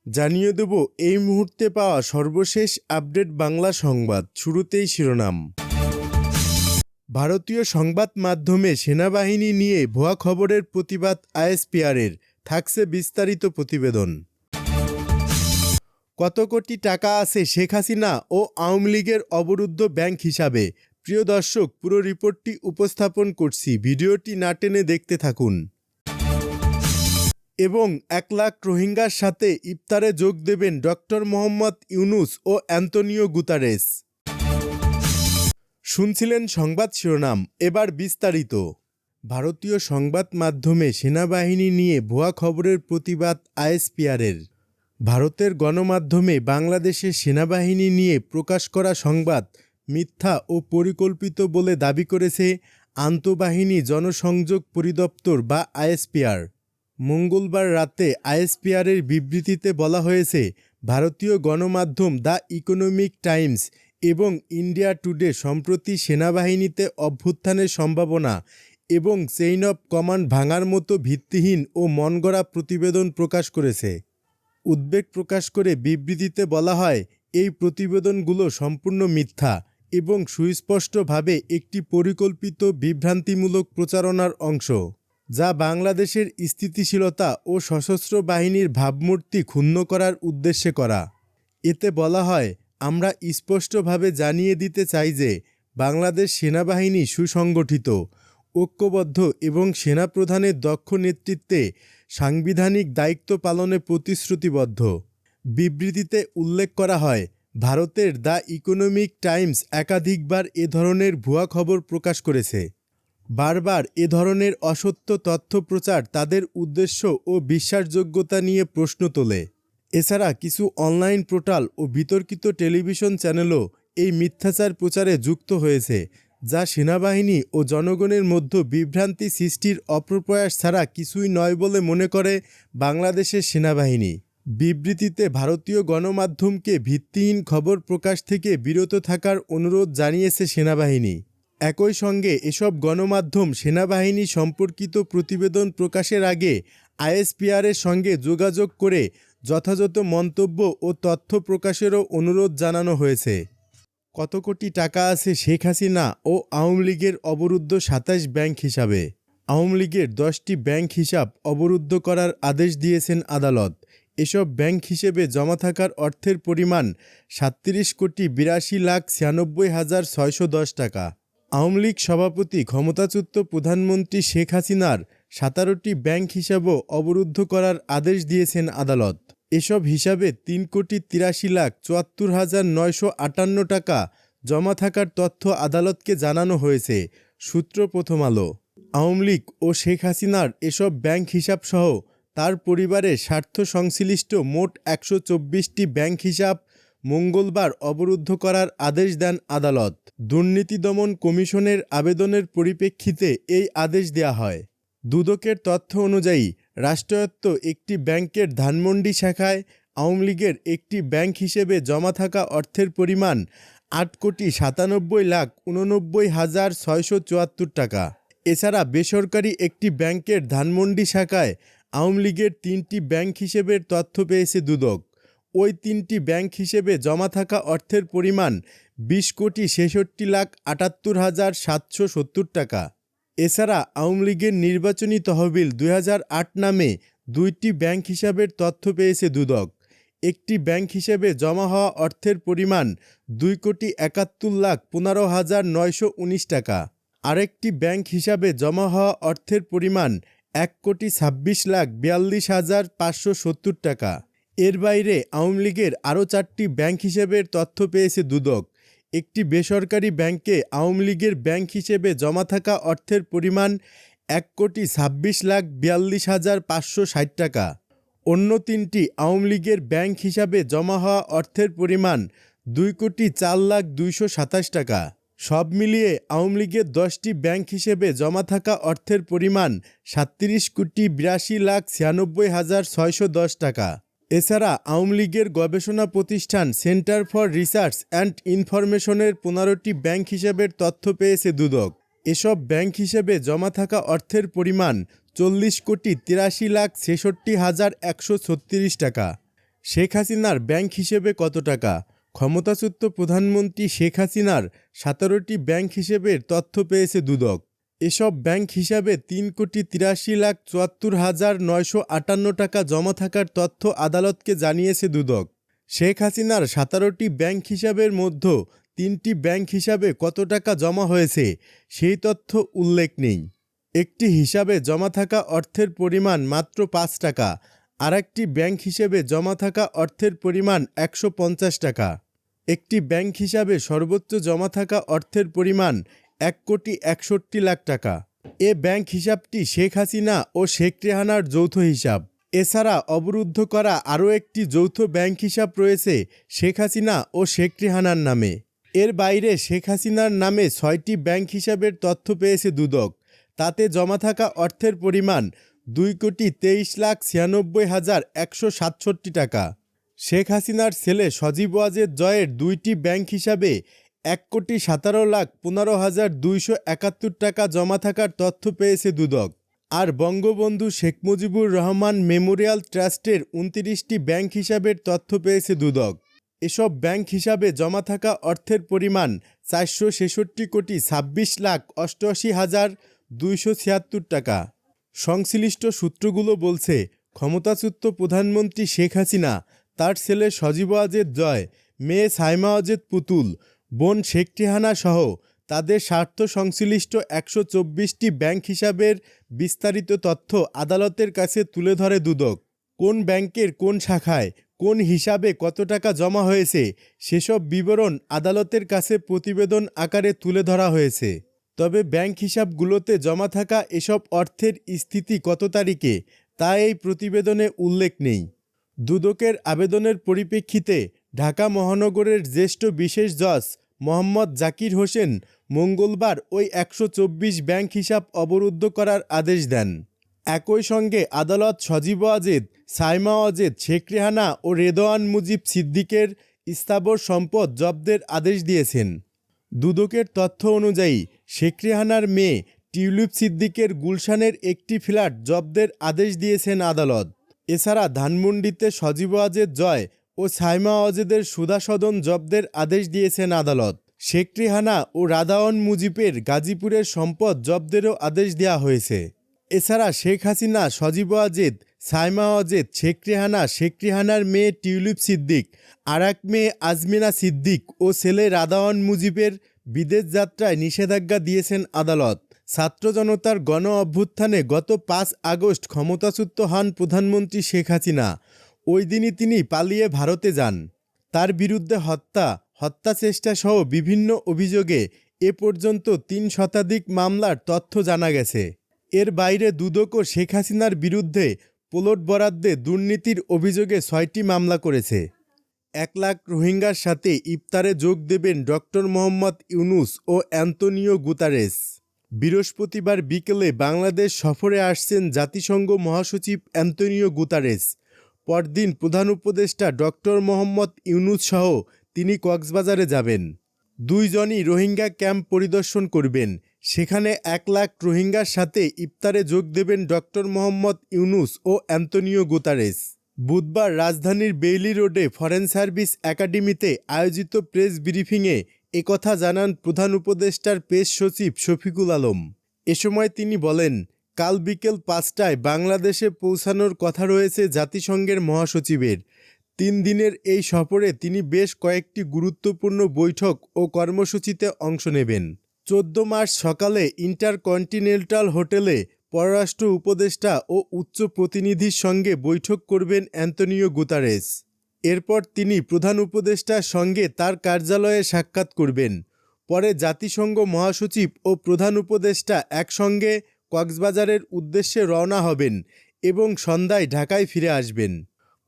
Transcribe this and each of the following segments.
জানিয়ে দেব এই মুহূর্তে পাওয়া সর্বশেষ আপডেট বাংলা সংবাদ। শুরুতেই শিরোনাম। ভারতীয় সংবাদ মাধ্যমে সেনাবাহিনী নিয়ে ভুয়া খবরের প্রতিবাদ আইএসপিআরের, থাকছে বিস্তারিত প্রতিবেদন। কত কোটি টাকা আছে শেখ হাসিনা ও আওয়ামী লীগের অবরুদ্ধ ব্যাংক হিসাবে? প্রিয় দর্শক, পুরো রিপোর্টটি উপস্থাপন করছি, ভিডিওটি না টেনে দেখতে থাকুন। এবং 1 লাখ রোহিঙ্গার সাথে ইফতারে যোগ দেবেন ডক্টর মোহাম্মদ ইউনুস ও অ্যান্তোনিও গুতারেস। শুনছিলেন সংবাদ শিরোনাম, এবার বিস্তারিত। ভারতীয় সংবাদ মাধ্যমে সেনাবাহিনী নিয়ে ভুয়া খবরের প্রতিবাদ আইএসপিআরের। ভারতের গণমাধ্যমে বাংলাদেশের সেনাবাহিনী নিয়ে প্রকাশ করা সংবাদ মিথ্যা ও পরিকল্পিত বলে দাবি করেছে আন্তঃবাহিনী জনসংযোগ পরিদপ্তর বা আইএসপিআর। মঙ্গলবার রাতে আইএসপিআরের বিবৃতিতে বলা হয়েছে, ভারতীয় গণমাধ্যম দ্য ইকোনমিক টাইমস এবং ইন্ডিয়া টুডে সম্প্রতি সেনাবাহিনীতে অভ্যুত্থানের সম্ভাবনা এবং চেইন অব কমান্ড ভাঙার মতো ভিত্তিহীন ও মনগড়া প্রতিবেদন প্রকাশ করেছে। উদ্বেগ প্রকাশ করে বিবৃতিতে বলা হয়, এই প্রতিবেদনগুলো সম্পূর্ণ মিথ্যা এবং সুস্পষ্টভাবে একটি পরিকল্পিত বিভ্রান্তিমূলক প্রচারণার অংশ, যা বাংলাদেশের স্থিতিশীলতা ও সশস্ত্র বাহিনীর ভাবমূর্তি ক্ষুণ্ণ করার উদ্দেশ্যে করা। এতে বলা হয়, আমরা স্পষ্টভাবে জানিয়ে দিতে চাই যে বাংলাদেশ সেনাবাহিনী সুসংগঠিত, ঐক্যবদ্ধ এবং সেনাপ্রধানের দক্ষ নেতৃত্বে সাংবিধানিক দায়িত্ব পালনে প্রতিশ্রুতিবদ্ধ। বিবৃতিতে উল্লেখ করা হয়, ভারতের দ্য ইকোনমিক টাইমস একাধিকবার এ ধরনের ভুয়া খবর প্রকাশ করেছে। বারবার এ ধরনের অসত্য তথ্য প্রচার তাদের উদ্দেশ্য ও বিশ্বাসযোগ্যতা নিয়ে প্রশ্ন তোলে। এছাড়া কিছু অনলাইন পোর্টাল ও বিতর্কিত টেলিভিশন চ্যানেলও এই মিথ্যাচার প্রচারে যুক্ত হয়েছে, যা সেনাবাহিনী ও জনগণের মধ্যে বিভ্রান্তি সৃষ্টির অপপ্রয়াস ছাড়া কিছুই নয় বলে মনে করে বাংলাদেশের সেনাবাহিনী। বিবৃতিতে ভারতীয় গণমাধ্যমকে ভিত্তিহীন খবর প্রকাশ থেকে বিরত থাকার অনুরোধ জানিয়েছে সেনাবাহিনী। একই সঙ্গে এসব গণমাধ্যম সেনাবাহিনী সম্পর্কিত প্রতিবেদন প্রকাশের আগে আইএসপিআরের সঙ্গে যোগাযোগ করে যথাযথ মন্তব্য ও তথ্য প্রকাশেরও অনুরোধ জানানো হয়েছে। কত কোটি টাকা আছে শেখ হাসিনা ও আওয়ামী লীগের অবরুদ্ধ 27 ব্যাংক হিসাবে? আওয়ামী লীগের 10টি ব্যাংক হিসাব অবরুদ্ধ করার আদেশ দিয়েছেন আদালত। এসব ব্যাংক হিসেবে জমা থাকার অর্থের পরিমাণ 37,96,96,610 টাকা। আওয়ামী লীগ সভাপতি ক্ষমতাচ্যুত প্রধানমন্ত্রী শেখ হাসিনার 17টি ব্যাংক হিসাবও অবরুদ্ধ করার আদেশ দিয়েছেন আদালত। এসব হিসাবে 3,83,74,958 টাকা জমা থাকার তথ্য আদালতকে জানানো হয়েছে। সূত্র প্রথম আলো। আওয়ামী লীগ ও শেখ হাসিনার এসব ব্যাংক হিসাবসহ তার পরিবারের স্বার্থ সংশ্লিষ্ট মোট 124টি ব্যাংক হিসাব মঙ্গলবার অবরুদ্ধ করার আদেশ দেন আদালত। দুর্নীতি দমন কমিশনের আবেদনের পরিপ্রেক্ষিতে এই আদেশ দেয়া হয়। দুদকের তথ্য অনুযায়ী রাষ্ট্রায়ত্ত একটি ব্যাংকের ধানমন্ডি শাখায় আওয়ামী লীগের একটি ব্যাংক হিসেবে জমা থাকা অর্থের পরিমাণ 8,97,89,674 টাকা। এছাড়া বেসরকারি একটি ব্যাংকের ধানমন্ডি শাখায় আওয়ামী লীগের 3টি ব্যাংক হিসেবের তথ্য পেয়েছে দুদক। ওই 3টি ব্যাংক হিসেবে জমা থাকা অর্থের পরিমাণ 20,66,78,770 টাকা। এছাড়া আওয়ামী লীগের নির্বাচনী তহবিল 2008 নামে 2টি ব্যাংক হিসাবের তথ্য পেয়েছে দুদক। একটি ব্যাংক হিসেবে জমা হওয়া অর্থের পরিমাণ 2,71,15,919 টাকা। আরেকটি ব্যাংক হিসাবে জমা হওয়া অর্থের পরিমাণ 1,26,42,570 টাকা। এর বাইরে আওয়ামী লীগের আরও 4টি ব্যাংক হিসেবের তথ্য পেয়েছে দুদক। একটি বেসরকারি ব্যাংকে আওয়ামী লীগের ব্যাংক হিসেবে জমা থাকা অর্থের পরিমাণ 1,26,42,560 টাকা। অন্য 3টি আওয়ামী লীগের ব্যাংক হিসাবে জমা হওয়া অর্থের পরিমাণ 2,04,227 টাকা। সব মিলিয়ে আওয়ামী লীগের 10টি ব্যাংক হিসেবে জমা থাকা অর্থের পরিমাণ 37,82,96,610 টাকা। এছাড়া আওয়ামী লীগের গবেষণা প্রতিষ্ঠান সেন্টার ফর রিসার্চ অ্যান্ড ইনফরমেশনের 15টি ব্যাংক হিসাবের তথ্য পেয়েছে দুদক। এসব ব্যাংক হিসেবে জমা থাকা অর্থের পরিমাণ 40,83,66,136 টাকা। শেখ হাসিনার ব্যাংক হিসেবে কত টাকা? ক্ষমতাচ্যুত প্রধানমন্ত্রী শেখ হাসিনার 17টি ব্যাংক হিসেবের তথ্য পেয়েছে দুদক। এসব ব্যাংক হিসাবে 3,83,74,958 টাকা জমা থাকার তথ্য আদালতকে জানিয়েছে দুদক। শেখ হাসিনার 17টি ব্যাংক হিসাবের মধ্যে 3টি ব্যাংক হিসাবে কত টাকা জমা হয়েছে সেই তথ্য উল্লেখ নেই। একটি হিসাবে জমা থাকা অর্থের পরিমাণ মাত্র 5 টাকা, আরেকটি ব্যাংক হিসেবে জমা থাকা অর্থের পরিমাণ 150 টাকা। একটি ব্যাংক হিসাবে সর্বোচ্চ জমা থাকা অর্থের পরিমাণ 1,61,00,000 টাকা। এ ব্যাংক হিসাবটি শেখ হাসিনা ও শেখ রেহানার যৌথ হিসাব। এছাড়া অবরুদ্ধ করা আরও একটি যৌথ ব্যাংক হিসাব রয়েছে শেখ হাসিনা ও শেখ রেহানার নামে। এর বাইরে শেখ হাসিনার নামে 6টি ব্যাংক হিসাবের তথ্য পেয়েছে দুদক। তাতে জমা থাকা অর্থের পরিমাণ 2,23,96,167 টাকা। শেখ হাসিনার ছেলে সজীব ওয়াজেদ জয়ের 2টি ব্যাংক হিসাবে 1,17,15,271 টাকা জমা থাকার তথ্য পেয়েছে দুদক। আর বঙ্গবন্ধু শেখ মুজিবুর রহমান মেমোরিয়াল ট্রাস্টের 29টি ব্যাংক হিসাবের তথ্য পেয়েছে দুদক। এসব ব্যাংক হিসাবে জমা থাকা অর্থের পরিমাণ 466,26,88,276 টাকা। সংশ্লিষ্ট সূত্রগুলো বলছে, ক্ষমতাচ্যুত প্রধানমন্ত্রী শেখ হাসিনা, তার ছেলে সজীব ওয়াজেদ জয়, মেয়ে সাইমা ওয়াজেদ পুতুল, বোন শেখ রেহানা সহ তাদের স্বার্থ সংশ্লিষ্ট 124টি ব্যাংক হিসাবের বিস্তারিত তথ্য আদালতের কাছে তুলে ধরে দুদক। কোন ব্যাংকের কোন শাখায় কোন হিসাবে কত টাকা জমা হয়েছে সেসব বিবরণ আদালতের কাছে প্রতিবেদন আকারে তুলে ধরা হয়েছে। তবে ব্যাংক হিসাবগুলোতে জমা থাকা এসব অর্থের স্থিতি কত তারিখে তা এই প্রতিবেদনে উল্লেখ নেই। দুদকের আবেদনের পরিপ্রেক্ষিতে ঢাকা মহানগরের জ্যেষ্ঠ বিশেষ জজ মোহাম্মদ জাকির হোসেন মঙ্গলবার ওই 124 ব্যাংক হিসাব অবরুদ্ধ করার আদেশ দেন। একই সঙ্গে আদালত সজীব ওয়াজেদ, সাইমা ওয়াজেদ, শেখ রেহানা ও রেদওয়ান মুজিব সিদ্দিকের স্থাবর সম্পদ জব্দের আদেশ দিয়েছেন। দুদকের তথ্য অনুযায়ী শেখ রেহানার মেয়ে টিউলিপ সিদ্দিকের গুলশানের একটি ফ্ল্যাট জব্দের আদেশ দিয়েছেন আদালত। এছাড়া ধানমন্ডিতে সজীব ওয়াজেদ জয় ও সাইমা ওয়াজেদের সুধাসদন জব্দের আদেশ দিয়েছেন আদালত। শেখ রেহানা ও রাদাওয়ান মুজিবের গাজীপুরের সম্পদ জব্দেরও আদেশ দেওয়া হয়েছে। এছাড়া শেখ হাসিনা, সজীব ওয়াজেদ, সাইমা ওয়াজেদ, শেখ রেহানা, শেখ রেহানার মেয়ে টিউলিপ সিদ্দিক, আর এক মেয়ে আজমিনা সিদ্দিক ও ছেলে রাদাওয়ান মুজিবের বিদেশ যাত্রায় নিষেধাজ্ঞা দিয়েছেন আদালত। ছাত্র জনতার গণ অভ্যুত্থানে গত 5 আগস্ট ক্ষমতাচ্যুত হন প্রধানমন্ত্রী শেখ হাসিনা। ওই দিনই তিনি পালিয়ে ভারতে যান। তার বিরুদ্ধে হত্যা চেষ্টা সহ বিভিন্ন অভিযোগে এ পর্যন্ত 3 শতাধিক মামলার তথ্য জানা গেছে। এর বাইরে দুদকও শেখ হাসিনার বিরুদ্ধে প্লট বরাদ্দে দুর্নীতির অভিযোগে 6টি মামলা করেছে। 1 লাখ রোহিঙ্গার সাথে ইফতারে যোগ দেবেন ডক্টর মোহাম্মদ ইউনূস ও অ্যান্তোনিও গুতারেস। বৃহস্পতিবার বিকেলে বাংলাদেশ সফরে আসছেন জাতিসংঘ মহাসচিব অ্যান্তোনিও গুতারেস। পরদিন প্রধান উপদেষ্টা ডক্টর মোহাম্মদ ইউনূস সহ তিনি কক্সবাজারে যাবেন। দুইজনই রোহিঙ্গা ক্যাম্প পরিদর্শন করবেন। সেখানে 1 লাখ রোহিঙ্গার সাথে ইফতারে যোগ দেবেন ডক্টর মোহাম্মদ ইউনূস ও অ্যান্তোনিও গুতারেস। বুধবার রাজধানীর বেইলি রোডে ফরেন সার্ভিস একাডেমিতে আয়োজিত প্রেস ব্রিফিংয়ে একথা জানান প্রধান উপদেষ্টার প্রেস সচিব শফিকুল আলম। এ সময় তিনি বলেন, কাল বিকেল 5টায় বাংলাদেশে পৌঁছানোর কথা রয়েছে জাতিসংঘের মহাসচিবের। 3 দিনের এই সফরে তিনি বেশ কয়েকটি গুরুত্বপূর্ণ বৈঠক ও কর্মসূচিতে অংশ নেবেন। 14 মার্চ সকালে ইন্টারকন্টিনেন্টাল হোটেলে পররাষ্ট্র উপদেষ্টা ও উচ্চ প্রতিনিধির সঙ্গে বৈঠক করবেন অ্যান্তোনিও গুতারেস। এরপর তিনি প্রধান উপদেষ্টার সঙ্গে তার কার্যালয়ে সাক্ষাৎ করবেন। পরে জাতিসংঘ মহাসচিব ও প্রধান উপদেষ্টা একসঙ্গে কক্সবাজারের উদ্দেশ্যে রওনা হবেন এবং সন্ধ্যায় ঢাকায় ফিরে আসবেন।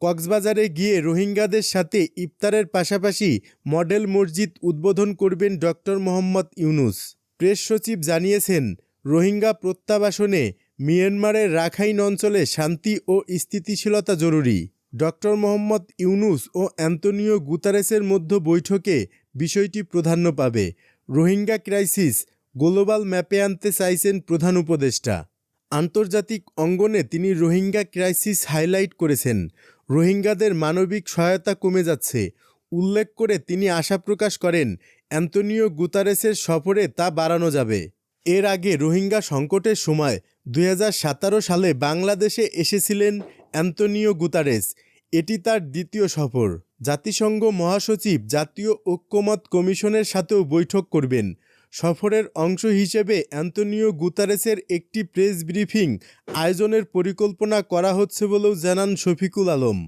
কক্সবাজারে গিয়ে রোহিঙ্গাদের সাথে ইফতারের পাশাপাশি মডেল মসজিদ উদ্বোধন করবেন ডক্টর মোহাম্মদ ইউনূস। প্রেস সচিব জানিয়েছেন, রোহিঙ্গা প্রত্যাবাসনে মিয়ানমারের রাখাইন অঞ্চলে শান্তি ও স্থিতিশীলতা জরুরি। ডক্টর মোহাম্মদ ইউনূস ও অ্যান্তোনিও গুতারেসের মধ্যে বৈঠকে বিষয়টি প্রাধান্য পাবে। রোহিঙ্গা ক্রাইসিস গ্লোবাল ম্যাপে আনতে চাইছেন প্রধান উপদেষ্টা। আন্তর্জাতিক অঙ্গনে তিনি রোহিঙ্গা ক্রাইসিস হাইলাইট করেছেন। রোহিঙ্গাদের মানবিক সহায়তা কমে যাচ্ছে উল্লেখ করে তিনি আশা প্রকাশ করেন অ্যান্তোনিও গুতারেসের সফরে তা বাড়ানো যাবে। এর আগে রোহিঙ্গা সংকটের সময় 2017 সালে বাংলাদেশে এসেছিলেন অ্যান্তোনিও গুতারেস। এটি তার দ্বিতীয় সফর। জাতিসংঘ মহাসচিব জাতীয় ঐক্যমত্য কমিশনের সাথেও বৈঠক করবেন। সফরের অংশ হিসেবে অ্যান্তোনিও গুতারেসের একটি প্রেস ব্রিফিং আয়োজনের পরিকল্পনা করা হচ্ছে বলেও জানান শফিকুল আলম।